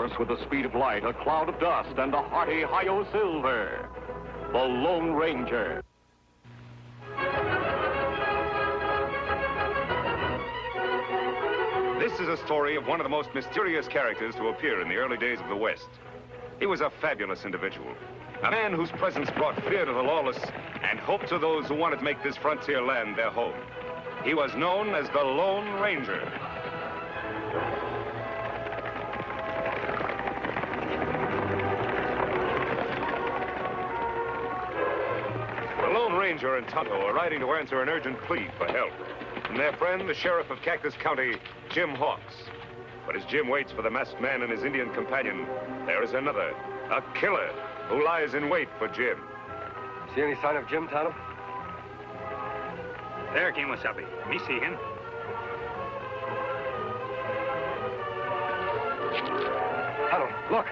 horse with the speed of light, a cloud of dust, and a hearty hi-yo silver. The Lone Ranger. This is a story of one of the most mysterious characters to appear in the early days of the West. He was a fabulous individual, a man whose presence brought fear to the lawless and hope to those who wanted to make this frontier land their home. He was known as the Lone Ranger. The Lone Ranger and Tonto are riding to answer an urgent plea for help from their friend, the sheriff of Cactus County, Jim Hawks. But as Jim waits for the masked man and his Indian companion, there is another, a killer, who lies in wait for Jim. See any sign of Jim, Tonto? There, Kimasabi. Me see him. Tonto, look.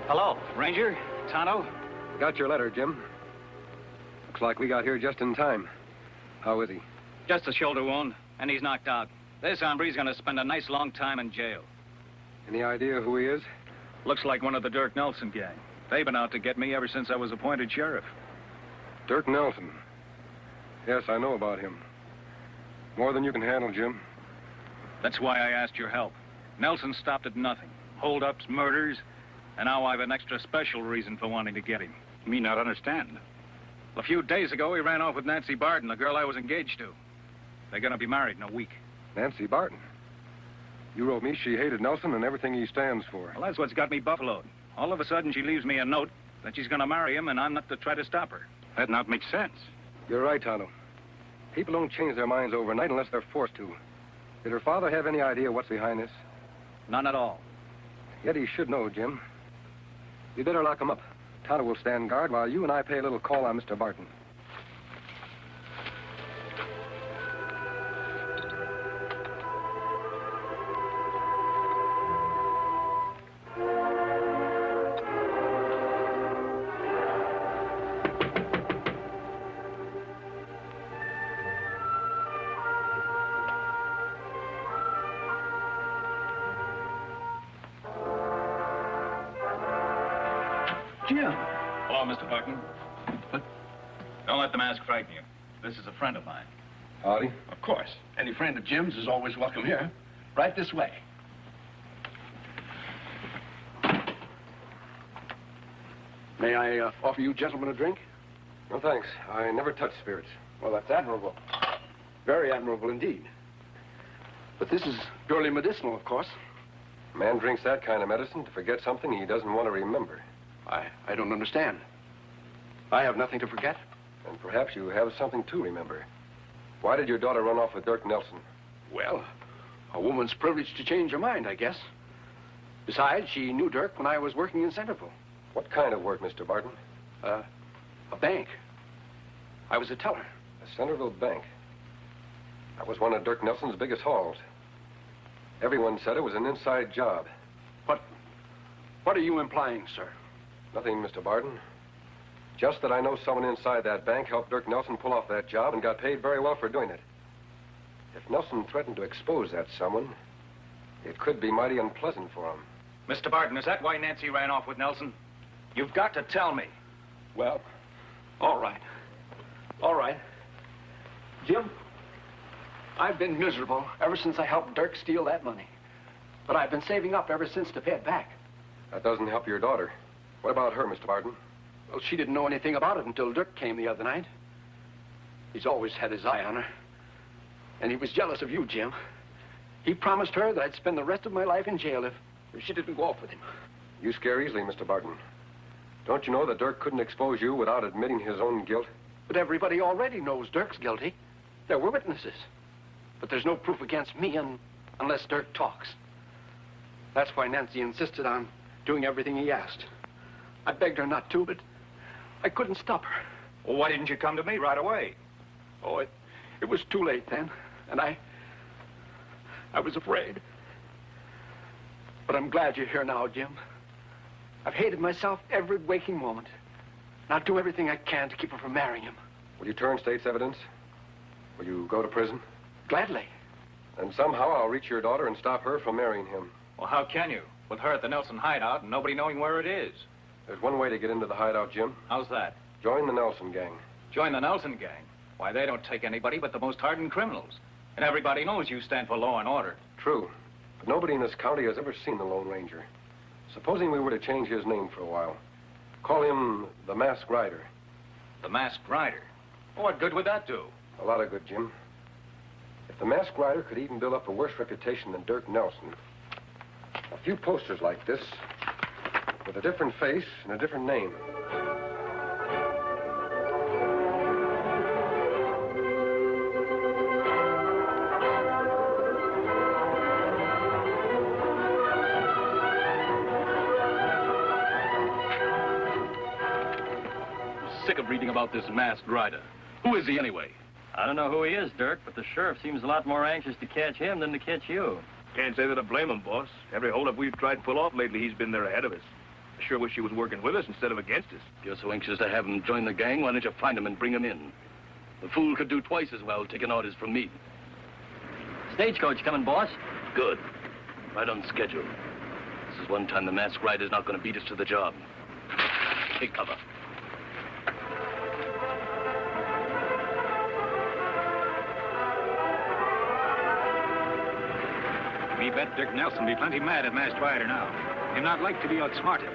Hello, Ranger, Tonto. Got your letter, Jim. Looks like we got here just in time. How is he? Just a shoulder wound, and he's knocked out. This hombre's gonna spend a nice long time in jail. Any idea who he is? Looks like one of the Dirk Nelson gang. They've been out to get me ever since I was appointed sheriff. Dirk Nelson. Yes, I know about him. More than you can handle, Jim. That's why I asked your help. Nelson stopped at nothing. Hold-ups, murders, and now I've an extra special reason for wanting to get him. Me not understand. A few days ago, he ran off with Nancy Barton, the girl I was engaged to. They're gonna be married in a week. Nancy Barton. You wrote me she hated Nelson and everything he stands for. Well, that's what's got me buffaloed. All of a sudden, she leaves me a note that she's gonna marry him, and I'm not to try to stop her. That not makes sense. You're right, Tonto. People don't change their minds overnight unless they're forced to. Did her father have any idea what's behind this? None at all. Yet he should know, Jim. You better lock him up. Tonto will stand guard while you and I pay a little call on Mr. Barton. Jim. Hello, Mr. Barton. Don't let the mask frighten you. This is a friend of mine. Howdy. Of course. Any friend of Jim's is always welcome here. Right this way. May I offer you gentlemen a drink? No, thanks. I never touch spirits. Well, that's admirable. Very admirable indeed. But this is purely medicinal, of course. A man drinks that kind of medicine to forget something he doesn't want to remember. I don't understand. I have nothing to forget. And perhaps you have something to remember. Why did your daughter run off with Dirk Nelson? Well, a woman's privileged to change her mind, I guess. Besides, she knew Dirk when I was working in Centerville. What kind of work, Mr. Barton? A bank. I was a teller. A Centerville bank. That was one of Dirk Nelson's biggest hauls. Everyone said it was an inside job. What are you implying, sir? Nothing, Mr. Barton. Just that I know someone inside that bank helped Dirk Nelson pull off that job and got paid very well for doing it. If Nelson threatened to expose that someone, it could be mighty unpleasant for him. Mr. Barton, is that why Nancy ran off with Nelson? You've got to tell me. Well, all right. All right. Jim, I've been miserable ever since I helped Dirk steal that money. But I've been saving up ever since to pay it back. That doesn't help your daughter. What about her, Mr. Barton? Well, she didn't know anything about it until Dirk came the other night. He's always had his eye on her. And he was jealous of you, Jim. He promised her that I'd spend the rest of my life in jail if she didn't go off with him. You scare easily, Mr. Barton. Don't you know that Dirk couldn't expose you without admitting his own guilt? But everybody already knows Dirk's guilty. There were witnesses. But there's no proof against me unless Dirk talks. That's why Nancy insisted on doing everything he asked. I begged her not to, but I couldn't stop her. Well, why didn't you come to me right away? Oh, it was too late then. And I was afraid. But I'm glad you're here now, Jim. I've hated myself every waking moment. And I'll do everything I can to keep her from marrying him. Will you turn state's evidence? Will you go to prison? Gladly. And somehow I'll reach your daughter and stop her from marrying him. Well, how can you? With her at the Nelson hideout and nobody knowing where it is. There's one way to get into the hideout, Jim. How's that? Join the Nelson gang. Join the Nelson gang? Why, they don't take anybody but the most hardened criminals. And everybody knows you stand for law and order. True. But nobody in this county has ever seen the Lone Ranger. Supposing we were to change his name for a while. Call him the Masked Rider. The Masked Rider? Well, what good would that do? A lot of good, Jim. If the Masked Rider could even build up a worse reputation than Dirk Nelson, a few posters like this, with a different face and a different name. Sick of reading about this Masked Rider. Who is he anyway? I don't know who he is, Dirk, but the sheriff seems a lot more anxious to catch him than to catch you. Can't say that I blame him, boss. Every holdup we've tried to pull off lately, he's been there ahead of us. I sure wish he was working with us instead of against us. If you're so anxious to have him join the gang, why don't you find him and bring him in? The fool could do twice as well taking orders from me. Stagecoach coming, boss. Good. Right on schedule. This is one time the Masked Rider's not going to beat us to the job. Take cover. Me bet Dirk Nelson be plenty mad at Masked Rider now. He'd not like to be outsmarted.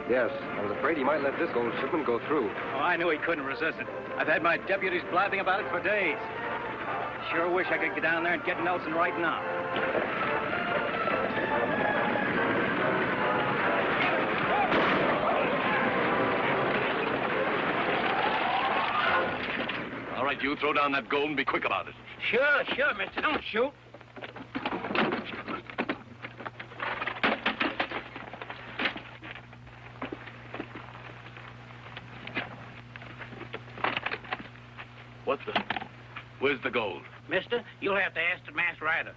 Yes, I was afraid he might let this gold shipment go through. Oh, I knew he couldn't resist it. I've had my deputies blabbing about it for days. Sure wish I could get down there and get Nelson right now. All right, you throw down that gold and be quick about it. Sure, mister. Don't shoot. What the? Where's the gold? Mister, you'll have to ask the Masked Rider.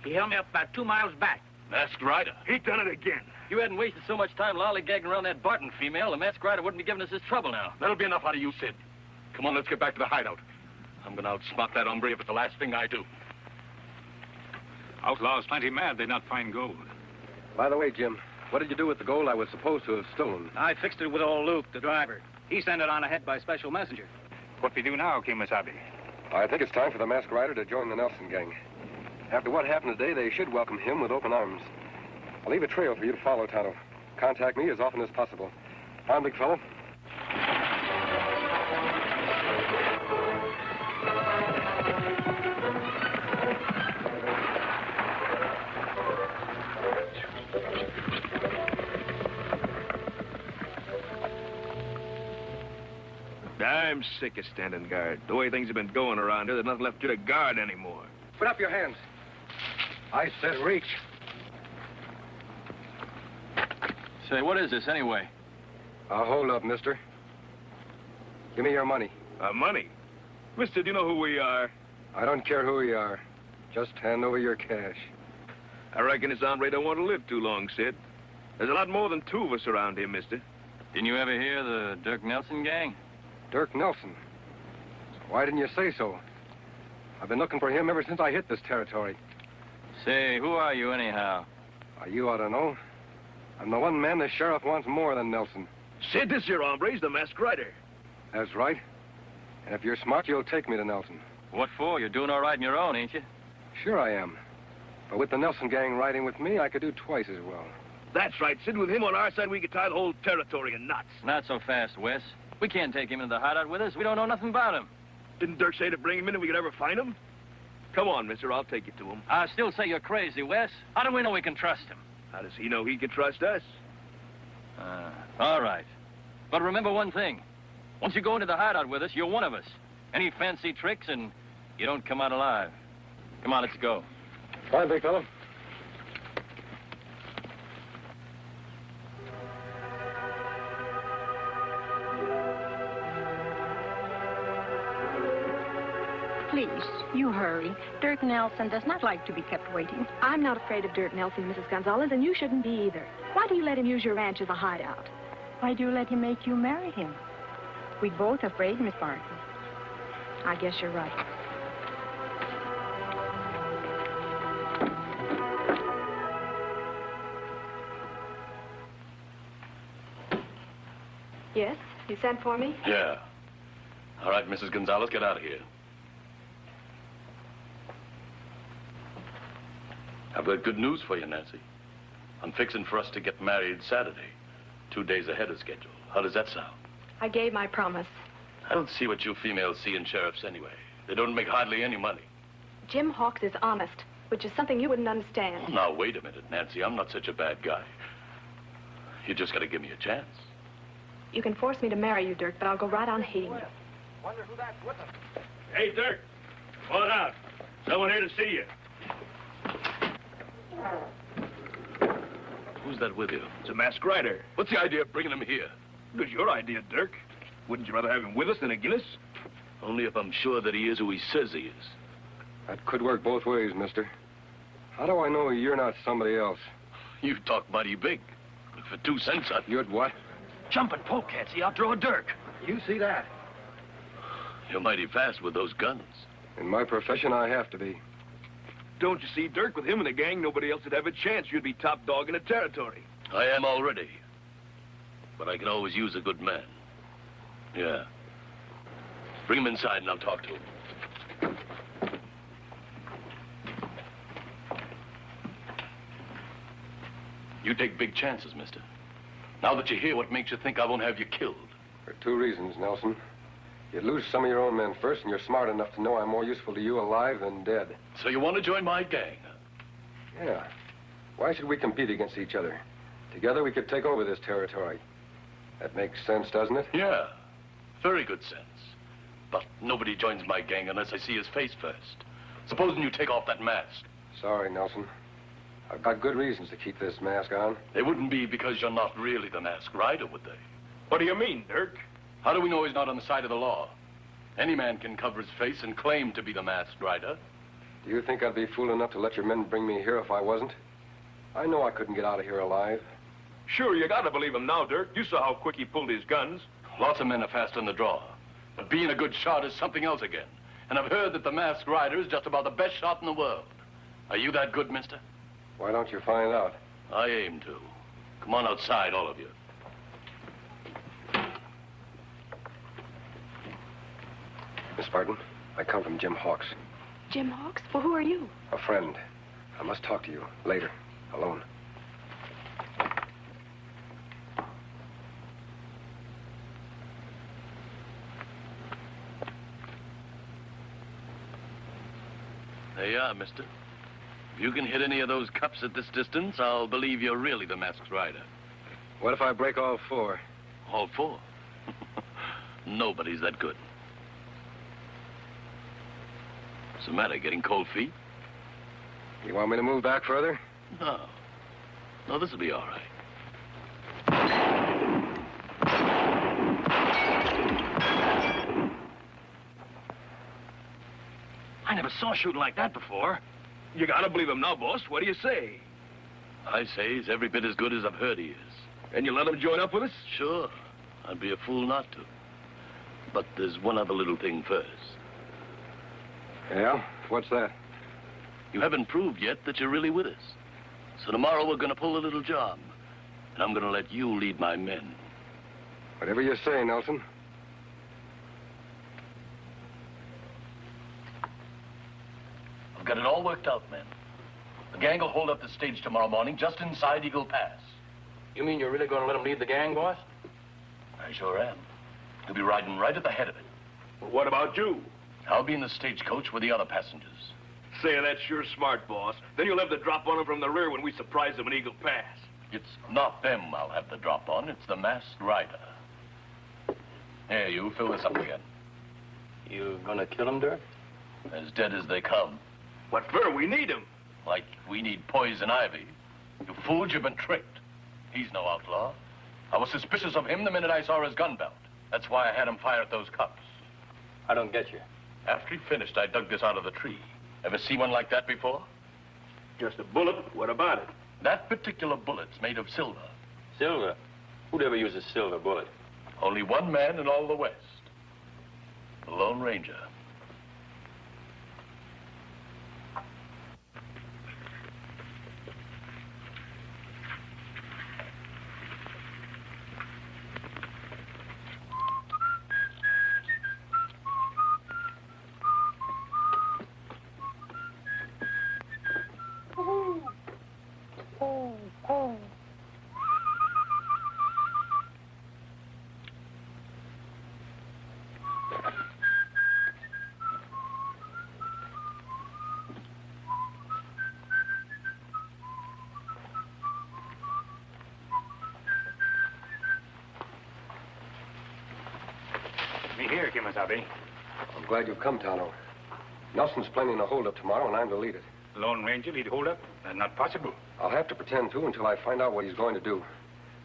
He held me up about 2 miles back. Masked Rider? He done it again. If you hadn't wasted so much time lollygagging around that Barton female, the Masked Rider wouldn't be giving us this trouble now. That'll be enough out of you, Sid. Come on, let's get back to the hideout. I'm going to outsmart that hombre if it's the last thing I do. Outlaws plenty mad they not find gold. By the way, Jim, what did you do with the gold I was supposed to have stolen? I fixed it with old Luke, the driver. He sent it on ahead by special messenger. What we do now, Kimasabi? I think it's time for the Masked Rider to join the Nelson gang. After what happened today, they should welcome him with open arms. I'll leave a trail for you to follow, Tonto. Contact me as often as possible. On, big fellow. I'm sick of standing guard. The way things have been going around here, there's nothing left to guard anymore. Put up your hands. I said reach. Say, what is this anyway? Hold up, mister. Give me your money. Money? Mister, do you know who we are? I don't care who you are. Just hand over your cash. I reckon this hombre don't want to live too long, Sid. There's a lot more than 2 of us around here, mister. Didn't you ever hear the Dirk Nelson gang? Dirk Nelson. Why didn't you say so? I've been looking for him ever since I hit this territory. Say, who are you anyhow? You ought to know. I'm the one man the sheriff wants more than Nelson. Sid, this here hombre's the Masked Rider. That's right. And if you're smart, you'll take me to Nelson. What for? You're doing all right on your own, ain't you? Sure I am. But with the Nelson gang riding with me, I could do twice as well. That's right, Sid. With him on our side, we could tie the whole territory in knots. Not so fast, Wes. We can't take him into the hideout with us. We don't know nothing about him. Didn't Dirk say to bring him in if we could ever find him? Come on, mister. I'll take you to him. I still say you're crazy, Wes. How do we know we can trust him? How does he know he can trust us? All right. But remember one thing. Once you go into the hideout with us, you're one of us. Any fancy tricks and you don't come out alive. Come on, let's go. Fine, big fellow. You hurry. Dirk Nelson does not like to be kept waiting. I'm not afraid of Dirk Nelson, Mrs. Gonzalez, and you shouldn't be either. Why do you let him use your ranch as a hideout? Why do you let him make you marry him? We're both afraid, Miss Barton. I guess you're right. Yes? You sent for me? Yeah. All right, Mrs. Gonzalez, get out of here. I've got good news for you, Nancy. I'm fixing for us to get married Saturday, 2 days ahead of schedule. How does that sound? I gave my promise. I don't see what you females see in sheriffs anyway. They don't make hardly any money. Jim Hawks is honest, which is something you wouldn't understand. Now, wait a minute, Nancy. I'm not such a bad guy. You just got to give me a chance. You can force me to marry you, Dirk, but I'll go right on hating you. Wonder who that's with us. Hey, Dirk. Come on out. Someone here to see you. Who's that with you? It's a masked rider. What's the idea of bringing him here? It was your idea, Dirk. Wouldn't you rather have him with us than a Guinness? Only if I'm sure that he is who he says he is. That could work both ways, mister. How do I know you're not somebody else? You talk mighty big. But for 2 cents, You'd what? Jumping polecats. He outdraw Dirk. You see that? You're mighty fast with those guns. In my profession, I have to be. Don't you see, Dirk? With him in the gang, nobody else would have a chance. You'd be top dog in the territory. I am already. But I can always use a good man. Yeah. Bring him inside and I'll talk to him. You take big chances, mister. Now that you're here, what makes you think I won't have you killed? For 2 reasons, Nelson. You'd lose some of your own men first, and you're smart enough to know I'm more useful to you alive than dead. So you want to join my gang, huh? Yeah. Why should we compete against each other? Together we could take over this territory. That makes sense, doesn't it? Yeah. Very good sense. But nobody joins my gang unless I see his face first. Supposing you take off that mask. Sorry, Nelson. I've got good reasons to keep this mask on. They wouldn't be because you're not really the masked rider, would they? What do you mean, Dirk? How do we know he's not on the side of the law? Any man can cover his face and claim to be the masked rider. Do you think I'd be fool enough to let your men bring me here if I wasn't? I know I couldn't get out of here alive. Sure, you gotta believe him now, Dirk. You saw how quick he pulled his guns. Lots of men are fast on the draw. But being a good shot is something else again. And I've heard that the masked rider is just about the best shot in the world. Are you that good, mister? Why don't you find out? I aim to. Come on outside, all of you. Miss Barton, I come from Jim Hawks. Jim Hawks? Well, who are you? A friend. I must talk to you later, alone. There you are, mister. If you can hit any of those cups at this distance, I'll believe you're really the masked rider. What if I break all 4? All 4? Nobody's that good. What's the matter, getting cold feet? You want me to move back further? No. No, this'll be all right. I never saw shooting like that before. You gotta believe him now, boss. What do you say? I say he's every bit as good as I've heard he is. And you let him join up with us? Sure. I'd be a fool not to. But there's one other little thing first. Yeah? What's that? You haven't proved yet that you're really with us. So tomorrow we're gonna pull a little job. And I'm gonna let you lead my men. Whatever you say, Nelson. I've got it all worked out, men. The gang will hold up the stage tomorrow morning just inside Eagle Pass. You mean you're really gonna let him lead the gang, boss? I sure am. He'll be riding right at the head of it. Well, what about you? I'll be in the stagecoach with the other passengers. Say, that's sure smart, boss. Then you'll have the drop on him from the rear when we surprise him in Eagle Pass. It's not them I'll have the drop on. It's the masked rider. Here, you fill this up again. You gonna kill him, Dirk? As dead as they come. What for? We need him. Like we need poison ivy. You fools, you've been tricked. He's no outlaw. I was suspicious of him the minute I saw his gun belt. That's why I had him fire at those cops. I don't get you. After he finished, I dug this out of the tree. Ever see one like that before? Just a bullet. What about it? That particular bullet's made of silver. Silver? Who'd ever use a silver bullet? Only one man in all the West. The Lone Ranger. Me here, Kimasabi. I'm glad you've come, Tonto. Nelson's planning a holdup tomorrow, and I'm to lead it. Lone Ranger lead hold up? That's not possible. I'll have to pretend to until I find out what he's going to do.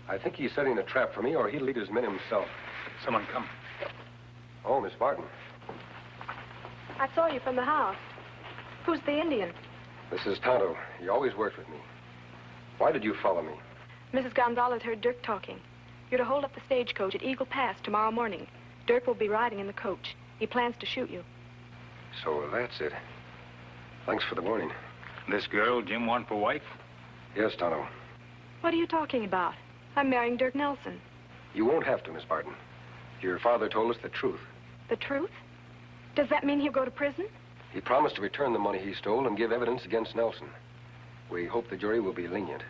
I think he's setting a trap for me, or he'll lead his men himself. Someone come. Oh, Miss Barton. I saw you from the house. Who's the Indian? This is Tonto. He always worked with me. Why did you follow me? Mrs. Gonzalez heard Dirk talking. You're to hold up the stagecoach at Eagle Pass tomorrow morning. Dirk will be riding in the coach. He plans to shoot you. So that's it. Thanks for the warning. This girl Jim want for wife? Yes, Tonto. What are you talking about? I'm marrying Dirk Nelson. You won't have to, Miss Barton. Your father told us the truth. The truth? Does that mean he'll go to prison? He promised to return the money he stole and give evidence against Nelson. We hope the jury will be lenient.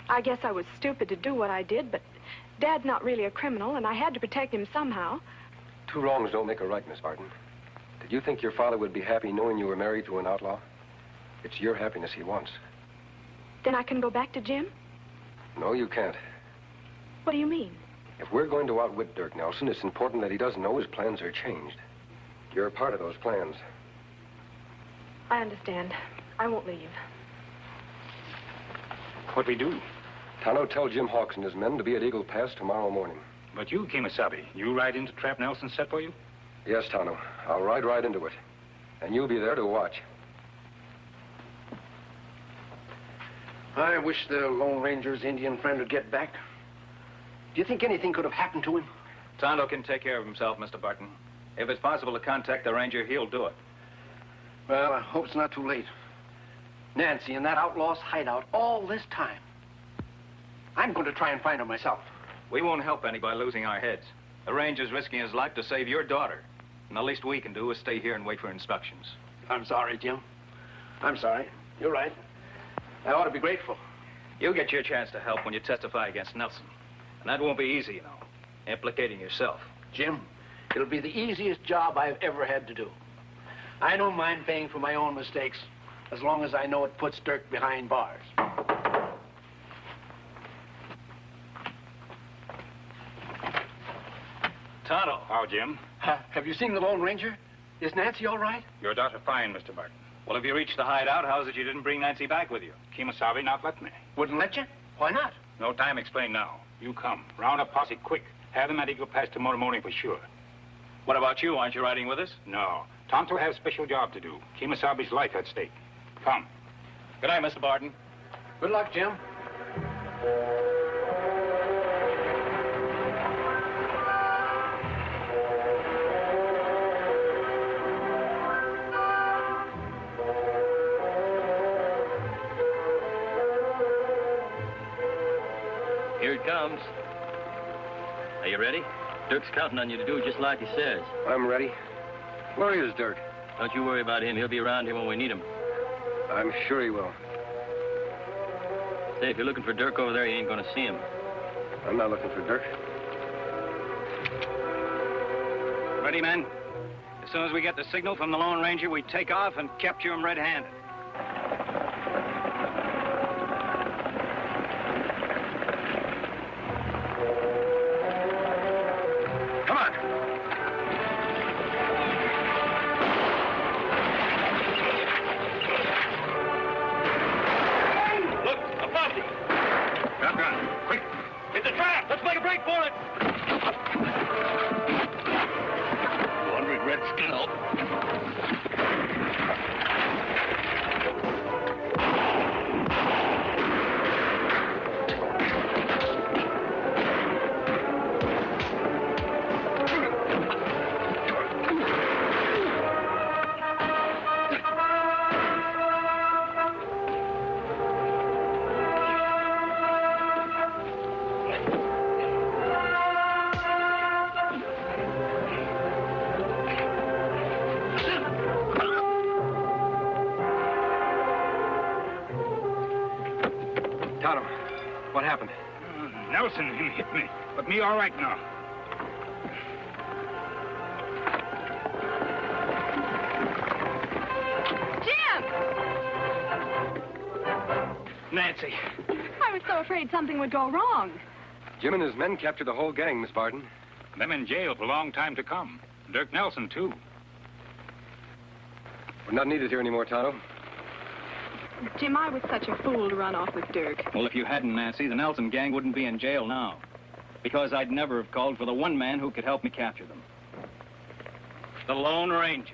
I guess I was stupid to do what I did, but Dad's not really a criminal, and I had to protect him somehow. Two wrongs don't make a right, Miss Barton. Did you think your father would be happy knowing you were married to an outlaw? It's your happiness he wants. Then I can go back to Jim? No, you can't. What do you mean? If we're going to outwit Dirk Nelson, it's important that he doesn't know his plans are changed. You're a part of those plans. I understand. I won't leave. What we do? Tonto, tell Jim Hawks and his men to be at Eagle Pass tomorrow morning. But you, Kimasabi, you ride into trap Nelson set for you? Yes, Tonto. I'll ride right into it. And you'll be there to watch. I wish the Lone Ranger's Indian friend would get back. Do you think anything could have happened to him? Tonto can take care of himself, Mr. Barton. If it's possible to contact the ranger, he'll do it. Well, I hope it's not too late. Nancy in that outlaw's hideout all this time. I'm going to try and find her myself. We won't help any by losing our heads. The ranger's risking his life to save your daughter. And the least we can do is stay here and wait for instructions. I'm sorry, Jim. I'm sorry. You're right. I ought to be grateful. You'll get your chance to help when you testify against Nelson. And that won't be easy, you know, implicating yourself. Jim, it'll be the easiest job I've ever had to do. I don't mind paying for my own mistakes, as long as I know it puts Dirk behind bars. Tonto. How, Jim? Have you seen the Lone Ranger? Is Nancy all right? Your daughter fine, Mr. Barton. Well, if you reached the hideout, how's it you didn't bring Nancy back with you? Kimasabi not let me. Wouldn't let you? Why not? No time explain now. You come. Round up posse quick. Have them at Eagle Pass tomorrow morning for sure. What about you? Aren't you riding with us? No. Tonto have special job to do. Kimasabi's life at stake. Come. Good night, Mr. Barton. Good luck, Jim. Here it comes. Are you ready? Dirk's counting on you to do just like he says. I'm ready. Where is Dirk? Don't you worry about him. He'll be around here when we need him. I'm sure he will. Say, if you're looking for Dirk over there, you ain't gonna see him. I'm not looking for Dirk. Ready, men? As soon as we get the signal from the Lone Ranger, we take off and capture him red-handed. Come on. Look, a posse. Shotgun. Quick. It's a trap. Let's make a break for it. 200 Redskin help. Tonto, what happened? Nelson, he hit me. But me all right now. Nancy. I was so afraid something would go wrong. Jim and his men captured the whole gang, Miss Barton. Them in jail for a long time to come. Dirk Nelson, too. We're not needed here anymore, Tonto. Jim, I was such a fool to run off with Dirk. Well, if you hadn't, Nancy, the Nelson gang wouldn't be in jail now. Because I'd never have called for the one man who could help me capture them. The Lone Ranger.